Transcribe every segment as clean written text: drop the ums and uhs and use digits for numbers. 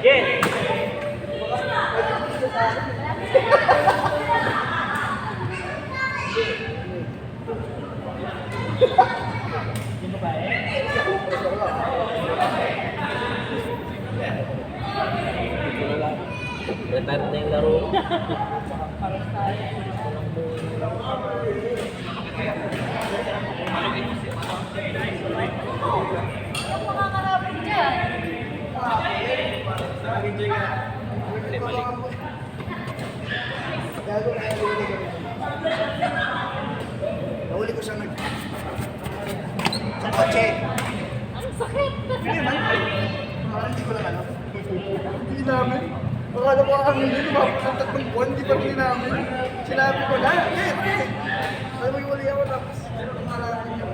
Yes! Yung babae? Retire na yung laro. Makakarapin dyan. Nahuli ko siya sa kotse. Ang sakit. Hindi man. Hindi ko lang ano. Hindi namin. Akala ko ang hindi lumapit ng 3 buwan, hindi pa rin namin. Sinabi ko na, Sabi mo iwali ako tapos marami niya.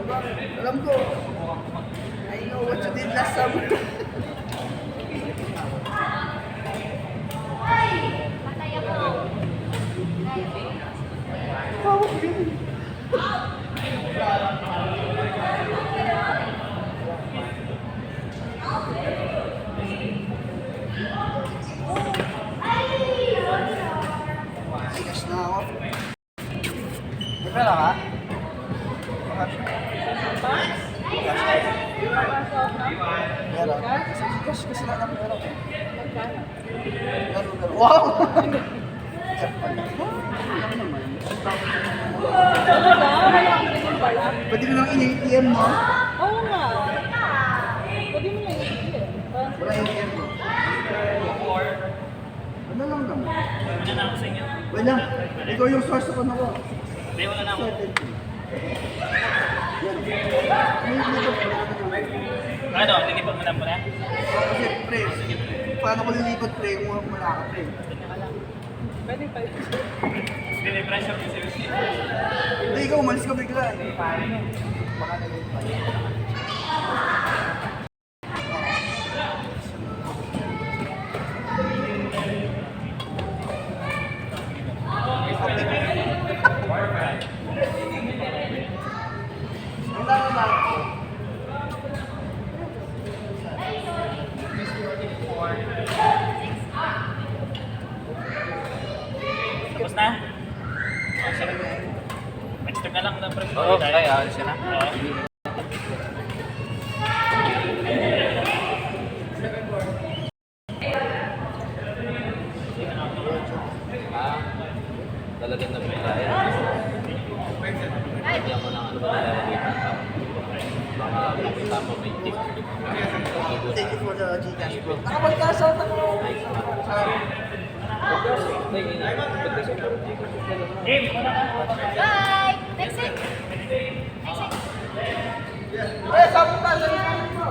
Alam ko, I know what you did last summer. Patay ako. Tigas na ako. May pera ka? Pera? Kasi na lang pera ko. Pero, wow! Pwede ko lang in-ATM mo? Oo nga. Pwede mo lang i-clear. Wala yung ATM mo. Ano lang naman? Wala na ako sa inyo. Wala. Ikaw yung source of ano ko. Hindi, wala na ako. 70. Yan. May likod ko. Ano, lilipot mo lang po na? Kasi, pre, paano ko lilipad, pre, kung wala ka, pre? Pwede pa. Hindi, pressure ko sa'yo. Hindi, ikaw, umalis ka bigla. Baka nalipad. Tapos na? Next time na lang ng pressure. Oo, kaya siya na. Oo. Ah, talagang nagpilaya. Kaya mo ng ano ba nilalagay ng tao. Tama may tip. Thank you for the Gcash, bro. Nakapag-cash-out ako. Nice man. Game, wala na. Bye! Next week. Next week. Eh, sabi pa, sabi mo.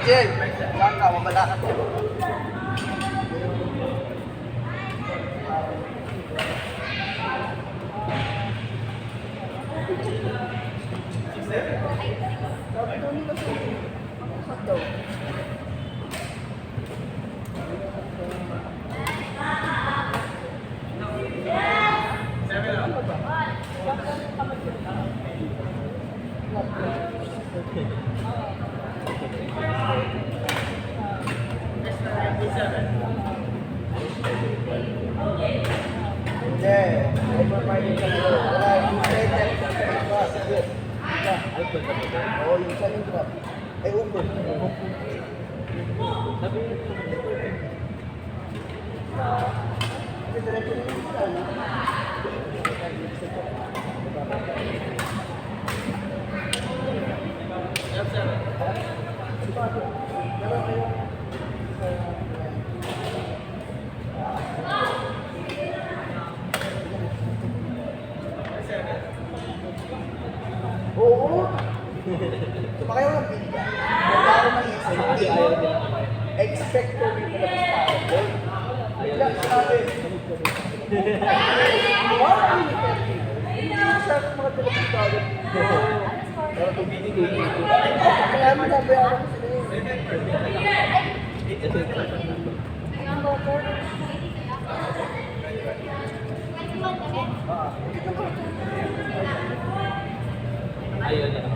Jel, saan ka? Mabala ka. Sabi daw nila sa ang usap daw. Hindi, overfighting ka nyo. Wala, yung sentence. Oo, yung sa yung drop. Ay, upo. Kasi diretso na yung sila, no? Oo. Sumakay ako ng bigla. Nagkaro ng isip. Expector dito na sa bigla sabi. Wow, ano yung pwede? Hindi sa mga telepisado. Pero kung binigay dito. Kaya mo nabayaran ko sila Ayun yan.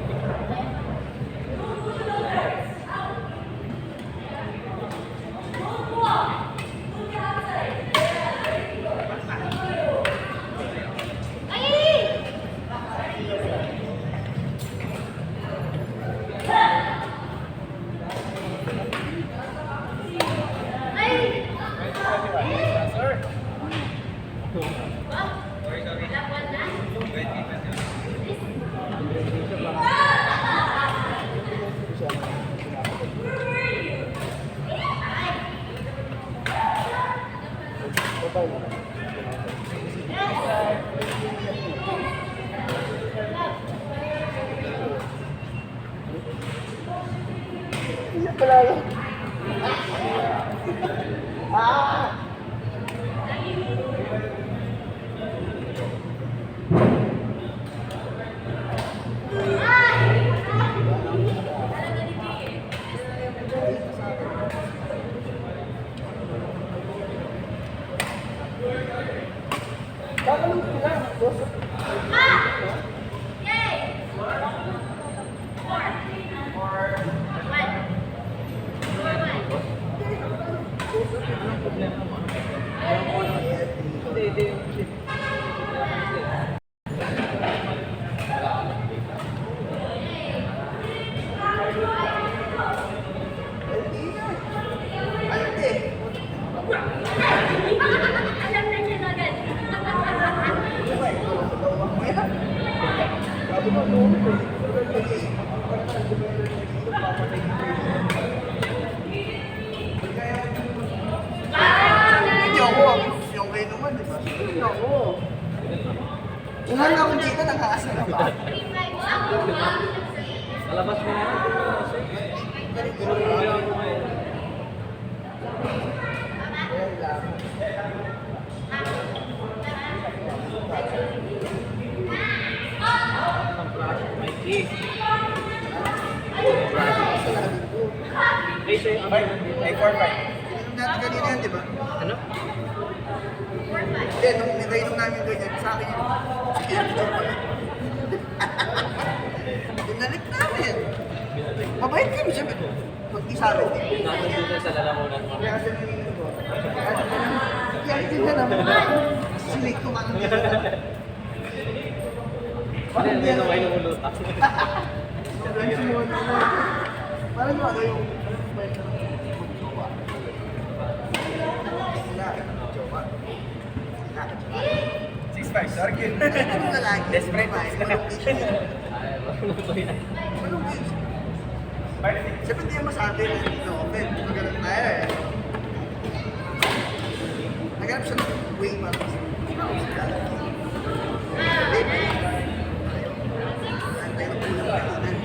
Iya pala yun. Ah! Kakalong sila. Hindi ako, yung kayo naman, di ba? Hindi ako. Unang ako dito, nag-aasa na ba? Malabas mo na yan. Pinag-umayaw mo ngayon. Ang brush, may kiss. Ay, sa'yo, Ay, 4-5. Inom natin kanina yan, di ba? ano? Hindi, nung nagainom namin ganyan, sa akin yun. Binalik namin. Mabait kami, siyempre. Pag di sa amin. Nandun dito sa lalamunan mo. Kaya kasi nilinis ko. Kaya hindi na naman. Silik ko man. Parang hindi na kayo lumulutak. Parang yung ano yung... Jowa. 6-5, sorry, kid. Ano na lagi? Desperate. Ay, ano yan? Anong games? Siyempre hindi yung masabi na no offense. Magalang tayo eh. Naghanap siya ng way para mas antay ng pulang kainan.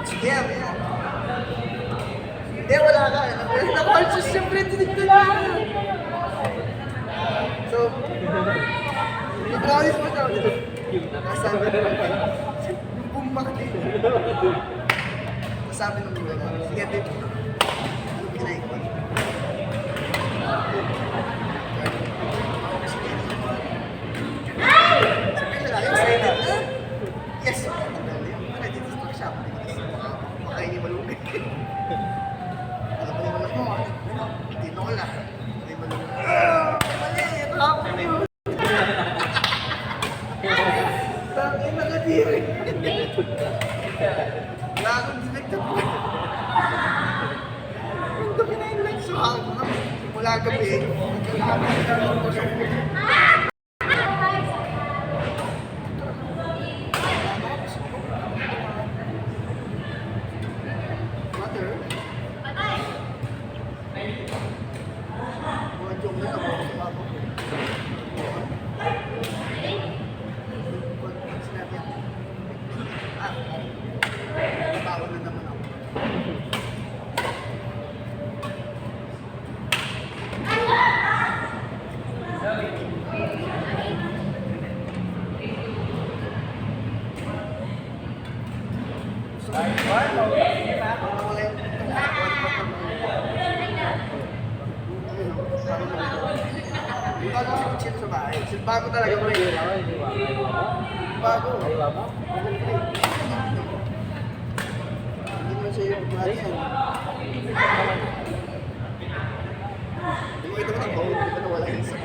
Sige, amin. Hindi, wala ka. Na-conscious siyempre, tinignan niya. So, nag-promise mo siya. Nasabi ko yung bumbak din. Sabi ng mga na, sige, dito. Anong kinain ko? Sabi nila, excited na. Yes! Ano, dito sa siya. Makain ni Malugay. Alam mo naman mo, dito ko lang. May Malugay. Mali, ito ako. Tangin na kadiri. Wala akong dinagdag ko. Ang dami na yung legs. Mula gabi. Nagkakaroon ko siya. Mother? Mga joke na ako sa papa ko. Pag sinabi, tao na naman ako. So, wala yung bago sa kutsin sa bahay. Bago talaga mo rin. Bago. Ayaw mo? Hindi naman siya yung buhat yan. Hindi mo ito mo ng bawal, hindi ko na wala yung isa.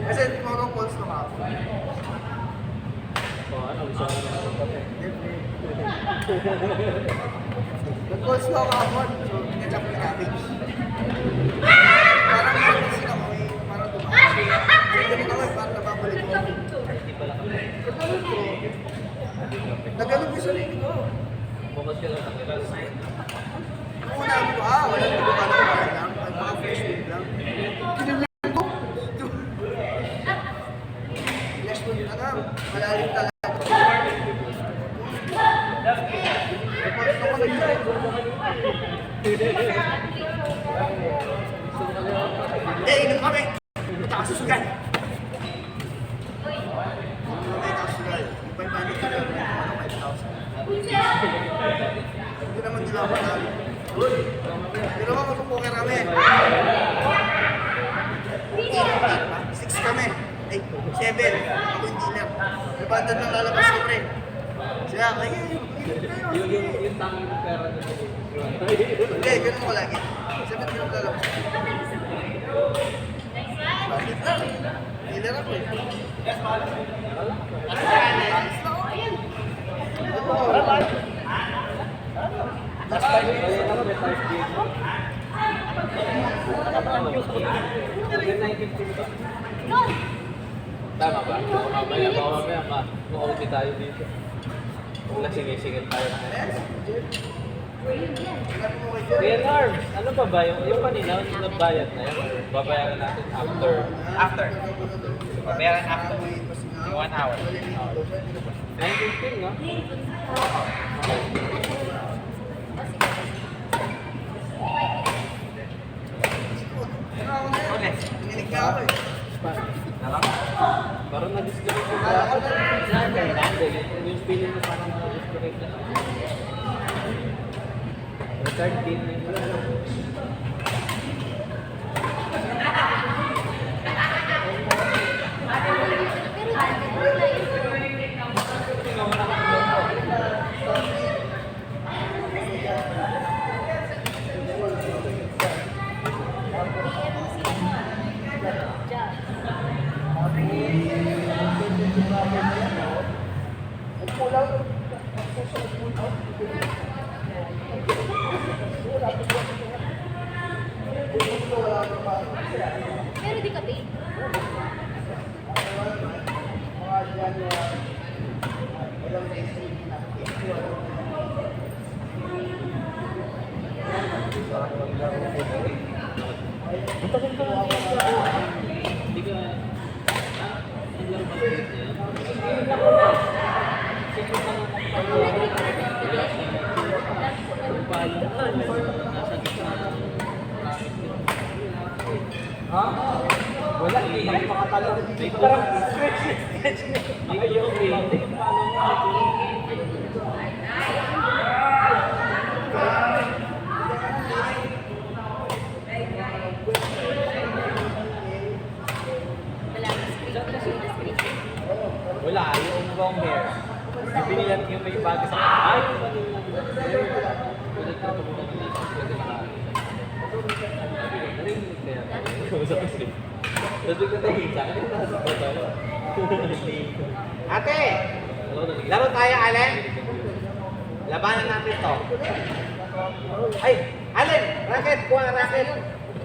Kasi mga calls na ako. O, ano? Gusto mo na ng kape? Nag-calls na ako ako, so pinachap yung cabbage. Parang napansin ako eh, parang dumaan. So ganun ako eh, parang nababalik ko. Hindi pala kape. Pagkaroon ko, naganog yung sarili ko. Bukas ka lang takita. Nung una ko, wala nang iba ka lang, ay mga fresh food lang. Kinilang ko. Fresh food na nga, malalim talaga. Inom kami! Tsaka susugal! Inom kami, tsaka susugal. Yung 500 kilo, ano 5,000. Hindi naman nila ako na. Hindi naman magpupoker kami. 6 kami. Ay, 7. Ako yung dealer. May bandad ng lalabas ko, pre. Siya, kaya Yung tanging pera na hindi, ganun ko lagi. 7 kilo lalabas. Bakit lang? Dealer ako eh. Alis na ako. Last time, ayun ako, may 5 days. Yung 9:15 ba? Tama ba? Mamaya ma-OT tayo dito. Kung nasingil-singil tayo na Real Arms, ano ba ba? Yung kanina, yung nagbayad na yan? Or babayaran natin after? After. Babayaran after. Yung 1 hour. 9:15, no? Sardine. Pero di ka paid. Hindi ka... Ang laro ba niya? Ha? Wala, hindi makakala. Parang stretch. Ayaw eh. Hindi yung paano mo. Wala na screen. Wala, yung long hair. Yung binilan yung may bagay sa... Ay, yung kanina. Pwede ka ito muna ng pwede na narinig na yan. Kausap ko siya. Sabi ko tayo sa akin. Ate! Laro tayo, Allen? Labanan natin to. Ay! Allen! Racket! Kuha ng racket!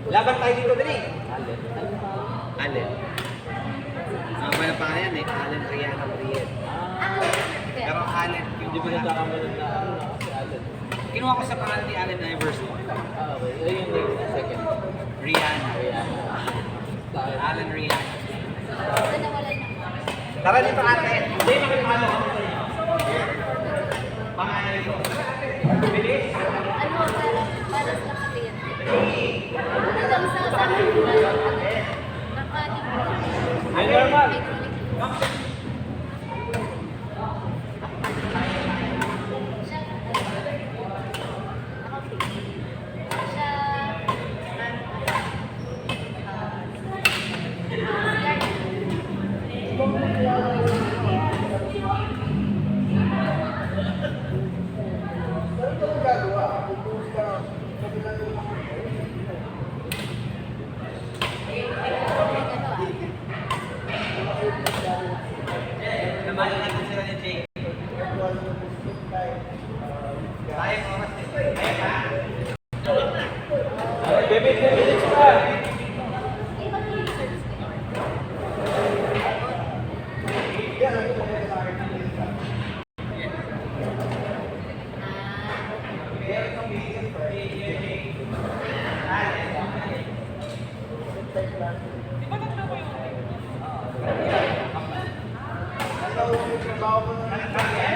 Laban tayo dito, dali! Allen. May pangalan eh. Allen Rihanna Briet. Pero Allen, yung Hindi ko nagkakamalan na ano na si Allen. kinuha ko sa pangalan ni Allen Iverson. Ah, okay. Ayun yung second. Rihanna. Tayo. Allen Rihanna. Wala na, wala na. Tara dito, ate. Hindi, makipalo. Pangalan nito. Bilis. Ano, para sa kliyente. Hanggang sa akin, kakanin. Ay, normal. Namalan natin sila ni Jake. Tayo mo mas Baby, minutes pa. Trabaho mo na.